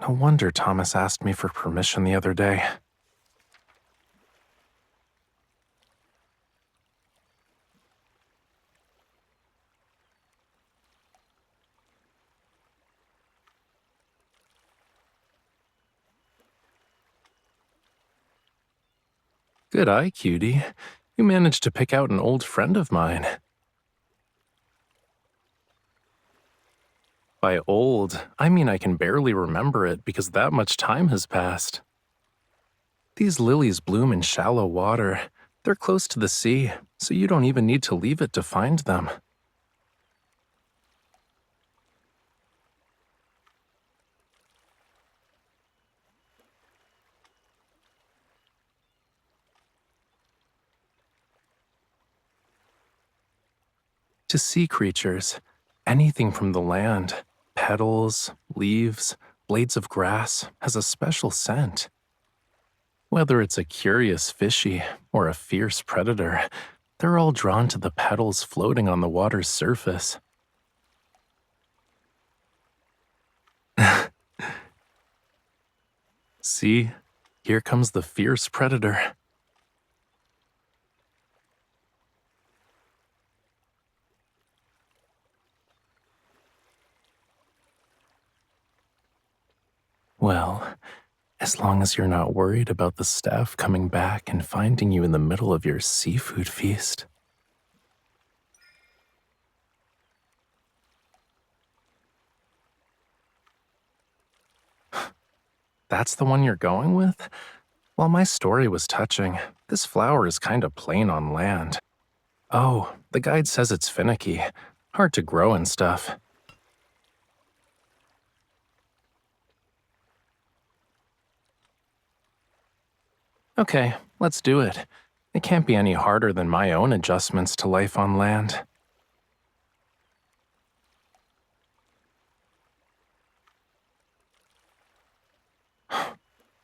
No wonder Thomas asked me for permission the other day. Good eye, cutie. You managed to pick out an old friend of mine. By old, I mean I can barely remember it because that much time has passed. These lilies bloom in shallow water. They're close to the sea, so you don't even need to leave it to find them. To sea creatures, anything from the land, petals, leaves, blades of grass, has a special scent. Whether it's a curious fishy or a fierce predator, they're all drawn to the petals floating on the water's surface. See, here comes the fierce predator. Well, as long as you're not worried about the staff coming back and finding you in the middle of your seafood feast. That's the one you're going with? Well, my story was touching. This flower is kind of plain on land. Oh, the guide says it's finicky, hard to grow and stuff. Okay, let's do it. It can't be any harder than my own adjustments to life on land.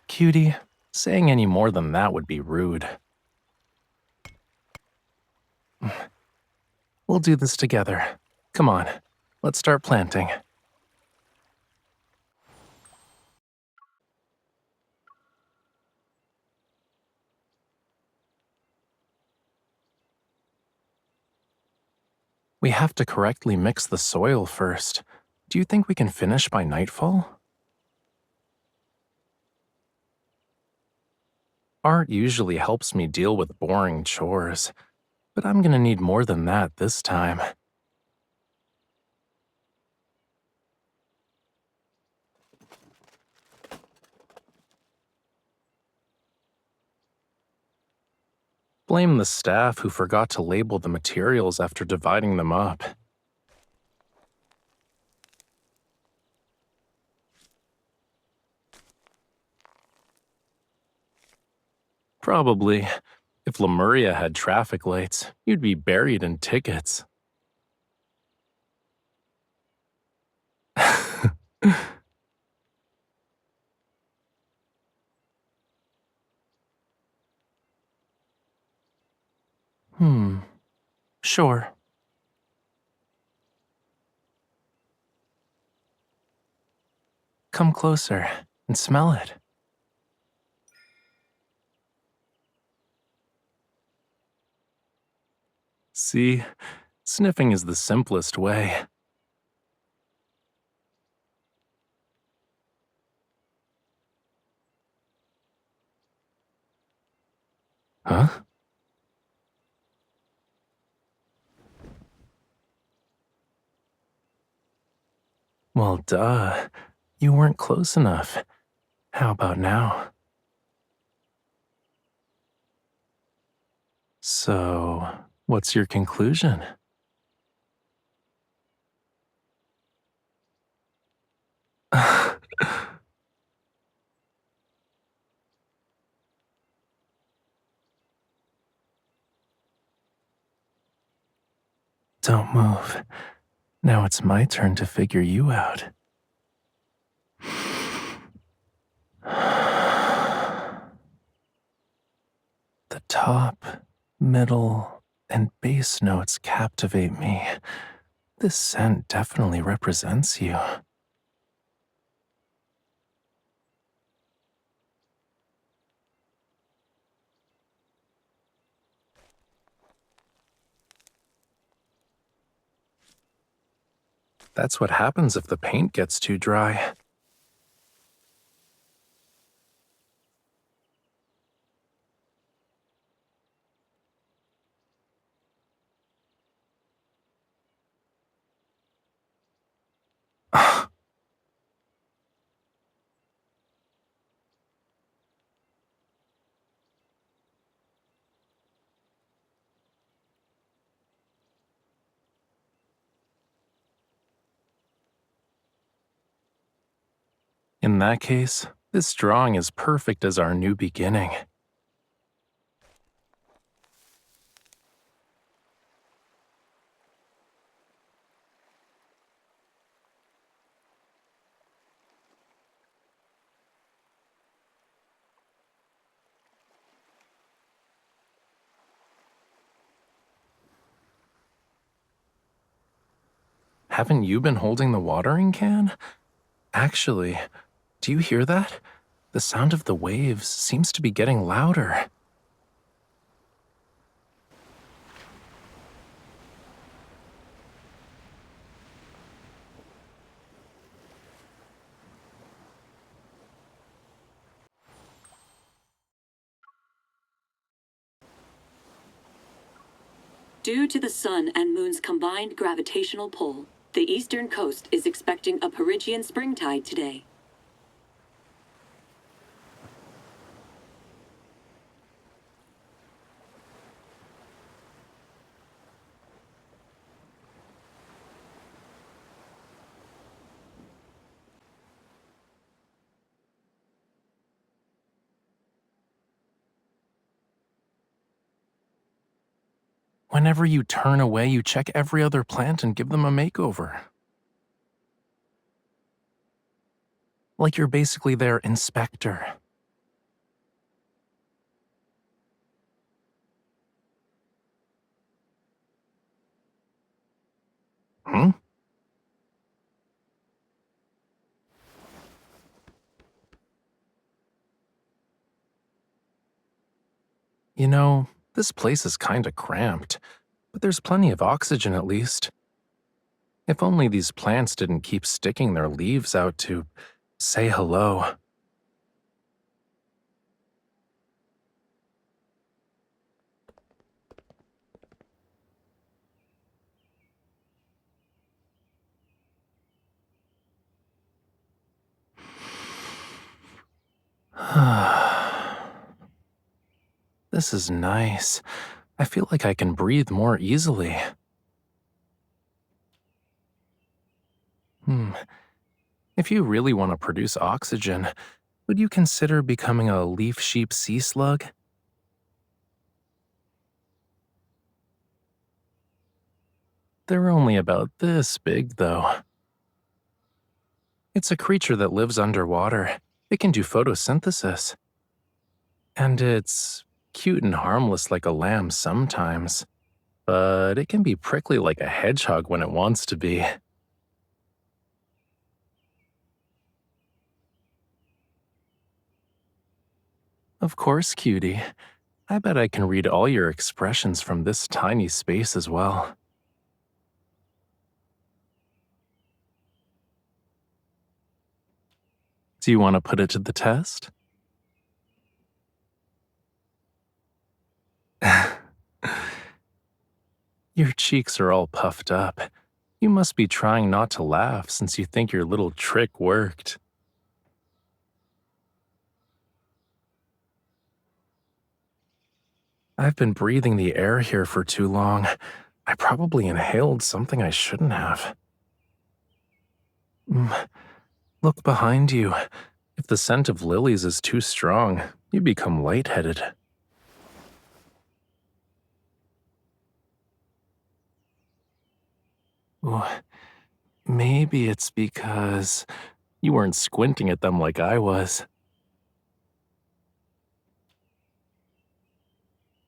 Cutie, saying any more than that would be rude. We'll do this together. Come on, let's start planting. We have to correctly mix the soil first. Do you think we can finish by nightfall? Art usually helps me deal with boring chores, but I'm gonna need more than that this time. Blame the staff who forgot to label the materials after dividing them up. Probably. If Lemuria had traffic lights, you'd be buried in tickets. Hmm, sure. Come closer and smell it. See, sniffing is the simplest way. Huh? Well, duh. You weren't close enough. How about now? So, what's your conclusion? Don't move. Now it's my turn to figure you out. The top, middle, and bass notes captivate me. This scent definitely represents you. That's what happens if the paint gets too dry. In that case, this drawing is perfect as our new beginning. Haven't you been holding the watering can? Actually, do you hear that? The sound of the waves seems to be getting louder. Due to the Sun and Moon's combined gravitational pull, the eastern coast is expecting a Perigean springtide today. Whenever you turn away, you check every other plant and give them a makeover. Like you're basically their inspector. Hmm? You know, this place is kinda cramped, but there's plenty of oxygen at least. If only these plants didn't keep sticking their leaves out to say hello. This is nice. I feel like I can breathe more easily. Hmm. If you really want to produce oxygen, would you consider becoming a leaf sheep sea slug? They're only about this big, though. It's a creature that lives underwater. It can do photosynthesis. And it's cute and harmless like a lamb sometimes, but it can be prickly like a hedgehog when it wants to be. Of course, cutie. I bet I can read all your expressions from this tiny space as well. Do you want to put it to the test? Your cheeks are all puffed up. You must be trying not to laugh since you think your little trick worked. I've been breathing the air here for too long. I probably inhaled something I shouldn't have. Mm, Look behind you. If the scent of lilies is too strong, you become lightheaded. Ooh, maybe it's because you weren't squinting at them like I was.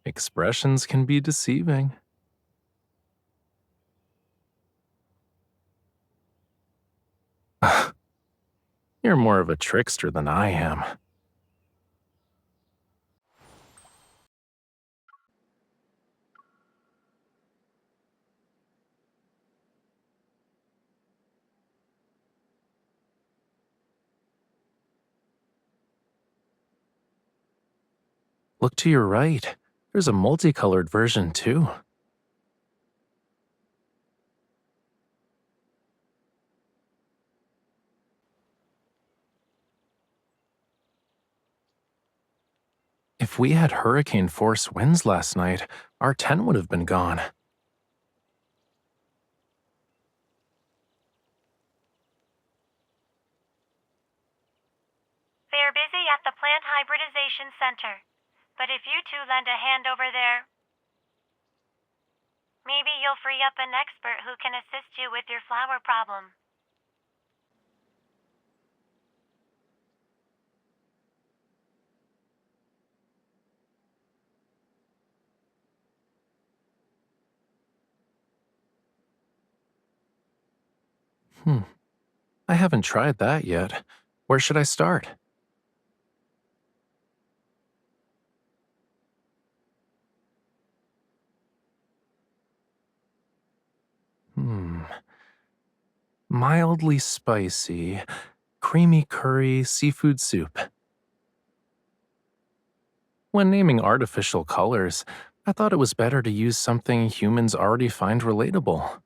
Expressions can be deceiving. You're more of a trickster than I am. Look to your right. There's a multicolored version too. If we had hurricane force winds last night, our tent would have been gone. They're busy at the Plant Hybridization Center. But if you two lend a hand over there, maybe you'll free up an expert who can assist you with your flower problem. I haven't tried that yet. Where should I start? Hmm. Mildly spicy, creamy curry seafood soup. When naming artificial colors, I thought it was better to use something humans already find relatable.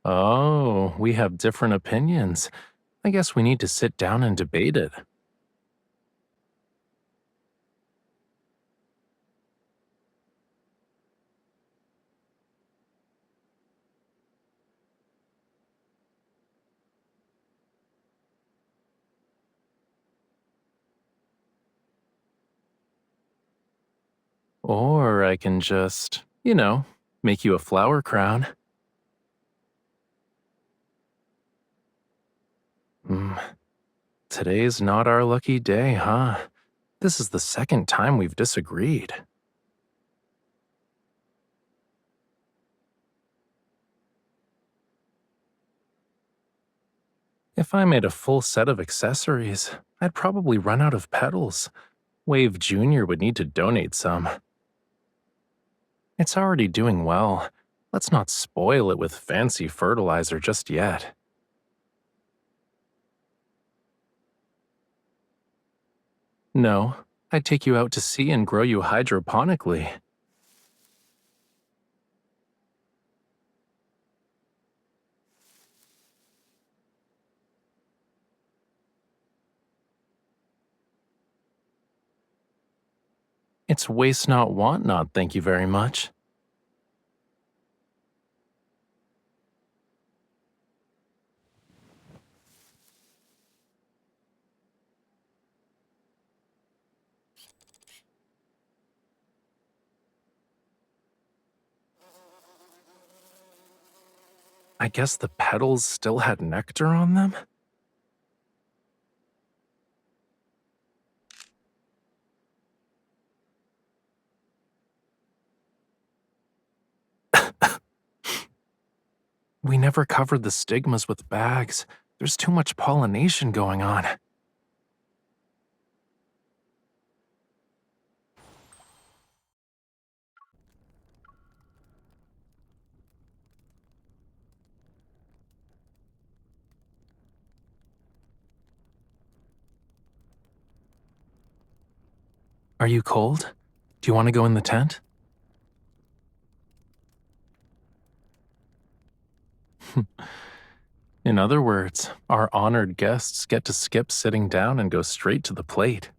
Oh, we have different opinions. I guess we need to sit down and debate it. Or I can just, make you a flower crown. Hmm. Today's not our lucky day, huh? This is the second time we've disagreed. If I made a full set of accessories, I'd probably run out of petals. Wave Jr. would need to donate some. It's already doing well. Let's not spoil it with fancy fertilizer just yet. No, I'd take you out to sea and grow you hydroponically. It's waste not, want not, thank you very much. I guess the petals still had nectar on them? We never covered the stigmas with bags. There's too much pollination going on. Are you cold? Do you want to go in the tent? In other words, our honored guests get to skip sitting down and go straight to the plate.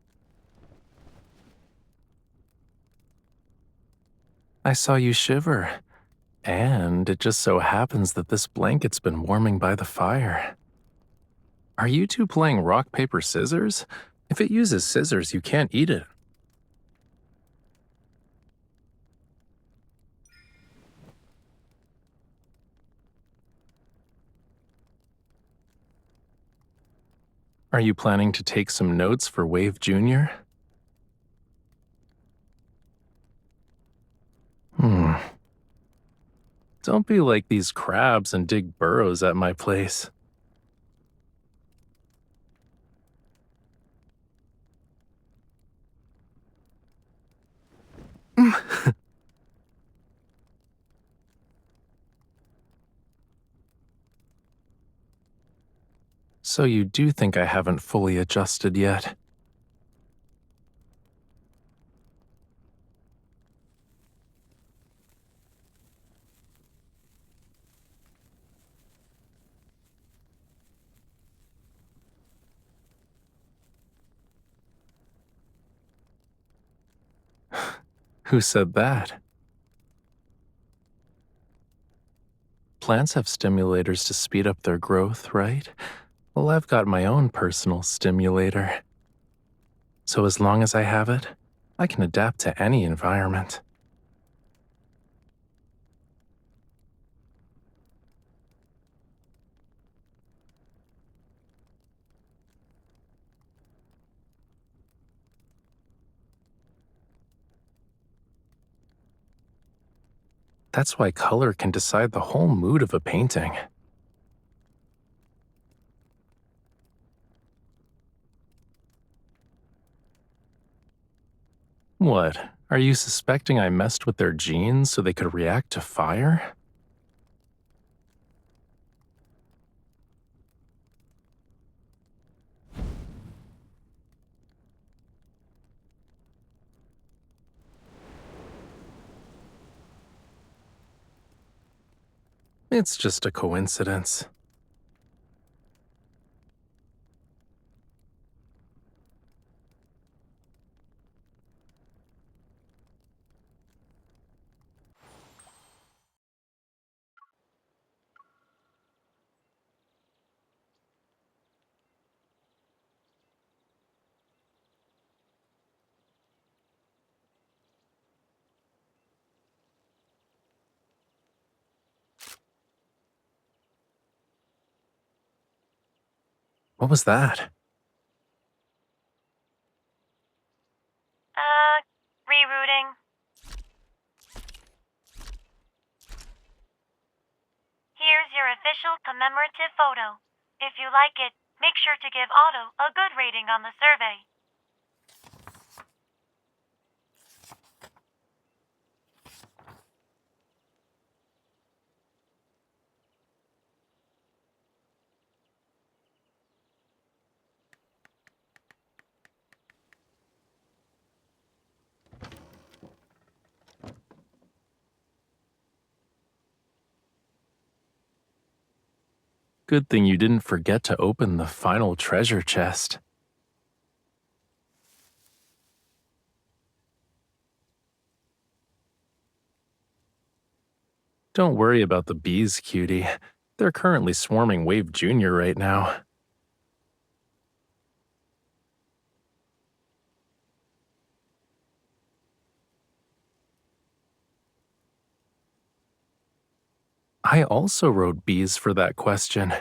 I saw you shiver, and it just so happens that this blanket's been warming by the fire. Are you two playing rock, paper, scissors? If it uses scissors, you can't eat it. Are you planning to take some notes for Wave Jr.? Hmm. Don't be like these crabs and dig burrows at my place. So you do think I haven't fully adjusted yet? Who said that? Plants have stimulators to speed up their growth, right? Well, I've got my own personal stimulator. So as long as I have it, I can adapt to any environment. That's why color can decide the whole mood of a painting. What? Are you suspecting I messed with their genes so they could react to fire? It's just a coincidence. What was that? Rerouting. Here's your official commemorative photo. If you like it, make sure to give Otto a good rating on the survey. Good thing you didn't forget to open the final treasure chest. Don't worry about the bees, cutie. They're currently swarming Wave Jr. right now. I also wrote bees for that question.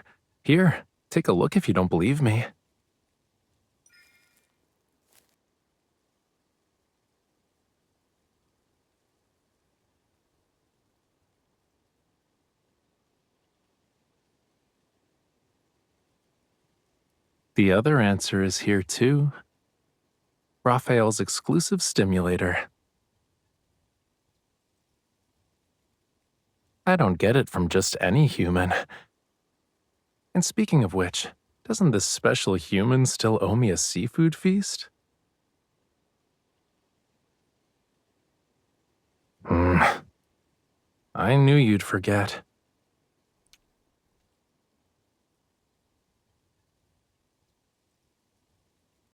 Here, take a look if you don't believe me. The other answer is here too. Raphael's exclusive stimulator. I don't get it from just any human. And speaking of which, doesn't this special human still owe me a seafood feast? I knew you'd forget.